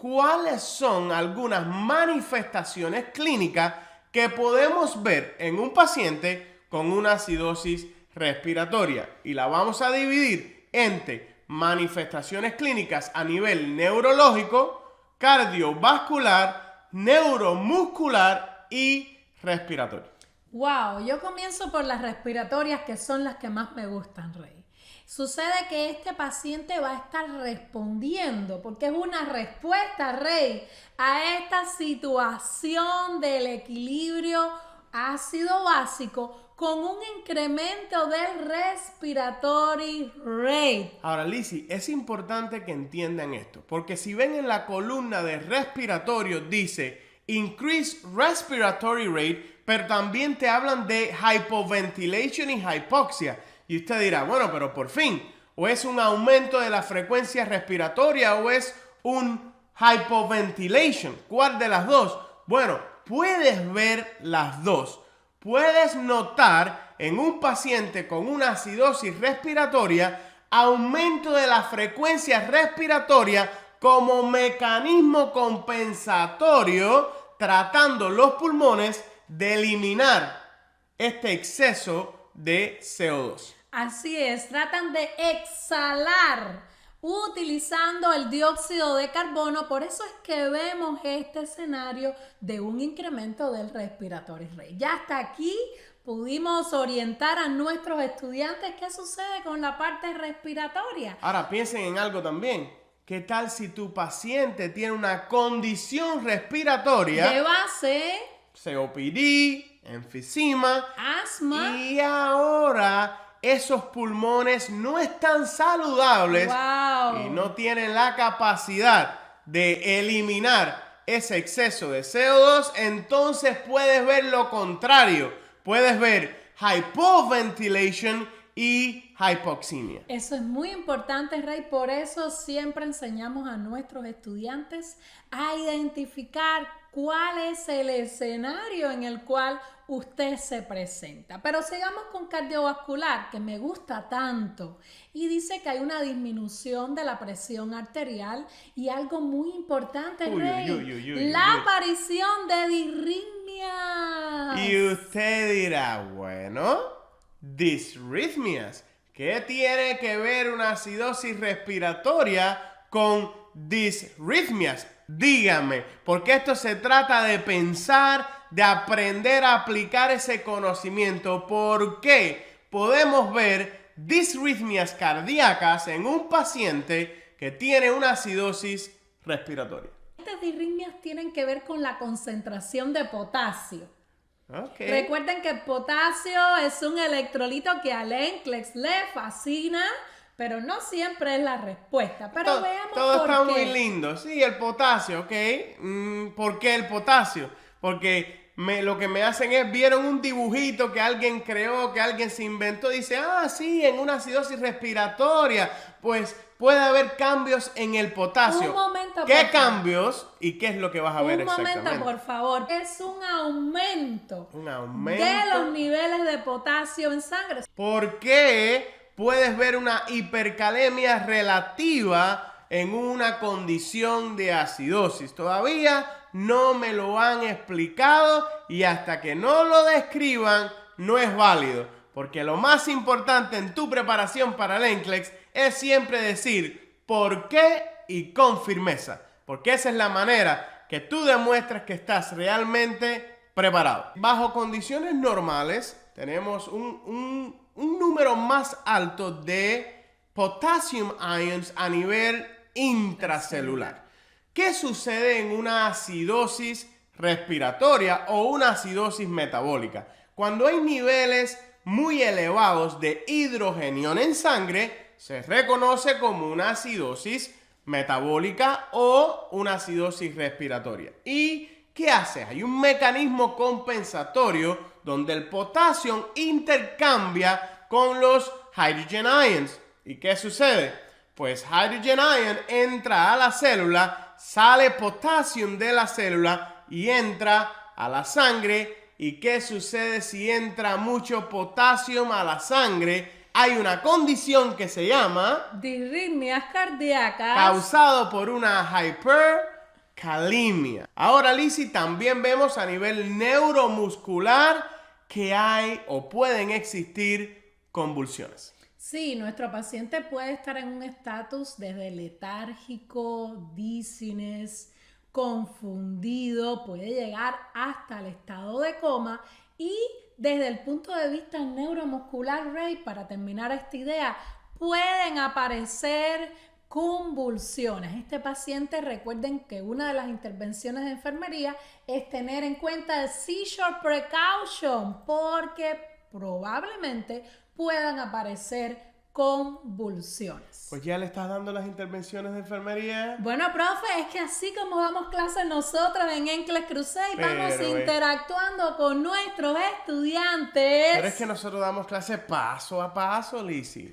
cuáles son algunas manifestaciones clínicas que podemos ver en un paciente con una acidosis respiratoria. Y la vamos a dividir entre manifestaciones clínicas a nivel neurológico, cardiovascular, neuromuscular y respiratorio. Wow, yo comienzo por las respiratorias, que son las que más me gustan, Rey. Sucede que este paciente va a estar respondiendo, porque es una respuesta, Rey, a esta situación del equilibrio ácido básico con un incremento del respiratory rate. Ahora, Lizzy, es importante que entiendan esto, porque si ven en la columna de respiratorio dice increase respiratory rate, pero también te hablan de hypoventilation y hypoxia. Y usted dirá, bueno, pero por fin, o es un aumento de la frecuencia respiratoria o es un hypoventilation. ¿Cuál de las dos? Bueno, puedes ver las dos. Puedes notar en un paciente con una acidosis respiratoria aumento de la frecuencia respiratoria como mecanismo compensatorio, tratando los pulmones de eliminar este exceso de CO2. Así es, tratan de exhalar utilizando el dióxido de carbono. Por eso es que vemos este escenario de un incremento del respiratory rate. Ya hasta aquí pudimos orientar a nuestros estudiantes qué sucede con la parte respiratoria. Ahora piensen en algo también. ¿Qué tal si tu paciente tiene una condición respiratoria de base, COPD, enfisema, asma, y ahora esos pulmones no están saludables y no tienen la capacidad de eliminar ese exceso de CO2? Entonces puedes ver lo contrario. Puedes ver hypoventilation y hypoxemia. Eso es muy importante, Rey. Por eso siempre enseñamos a nuestros estudiantes a identificar cuál es el escenario en el cual usted se presenta. Pero sigamos con cardiovascular, que me gusta tanto. Y dice que hay una disminución de la presión arterial y algo muy importante, Rey, la aparición de disritmias. Y usted dirá, bueno, disritmias. ¿Qué tiene que ver una acidosis respiratoria con disritmias? Dígame, porque esto se trata de pensar, de aprender a aplicar ese conocimiento. ¿Por qué podemos ver disritmias cardíacas en un paciente que tiene una acidosis respiratoria? Estas disritmias tienen que ver con la concentración de potasio. Okay. Recuerden que el potasio es un electrolito que a NCLEX le fascina, pero no siempre es la respuesta. Pero veamos todo por está qué. muy lindo. Sí, el potasio, ¿ok? ¿Por qué el potasio? Porque lo que me hacen es, vieron un dibujito que alguien creó, que alguien se inventó, dice, sí, en una acidosis respiratoria, pues puede haber cambios en el potasio. Un momento, ¿Qué cambios y qué es lo que vas a ver exactamente? Un momento, por favor. Es un aumento de los niveles de potasio en sangre. ¿Por qué puedes ver una hipercalemia relativa en una condición de acidosis? Todavía no me lo han explicado y hasta que no lo describan no es válido. Porque lo más importante en tu preparación para el NCLEX es siempre decir por qué y con firmeza. Porque esa es la manera que tú demuestras que estás realmente preparado. Bajo condiciones normales tenemos un número más alto de potassium ions a nivel intracelular. ¿Qué sucede en una acidosis respiratoria o una acidosis metabólica? Cuando hay niveles muy elevados de hidrogenión en sangre, se reconoce como una acidosis metabólica o una acidosis respiratoria. ¿Y qué hace? Hay un mecanismo compensatorio donde el potasio intercambia con los hydrogen ions. ¿Y qué sucede? Pues hydrogen ion entra a la célula, sale potasio de la célula y entra a la sangre. ¿Y qué sucede si entra mucho potasio a la sangre? Hay una condición que se llama disritmias cardíacas causado por una hipercalemia. Ahora, Lizzy, también vemos a nivel neuromuscular que hay o pueden existir convulsiones. Sí, nuestro paciente puede estar en un estatus desde letárgico, dizziness, confundido, puede llegar hasta el estado de coma y desde el punto de vista neuromuscular, Ray, para terminar esta idea, pueden aparecer convulsiones. Este paciente, recuerden que una de las intervenciones de enfermería es tener en cuenta el seizure precaution porque probablemente puedan aparecer convulsiones. Pues ya le estás dando las intervenciones de enfermería. Bueno, profe, es que así como damos clases nosotros en Encles Crusade, vamos interactuando con nuestros estudiantes. Pero es que nosotros damos clases paso a paso, Lizzy.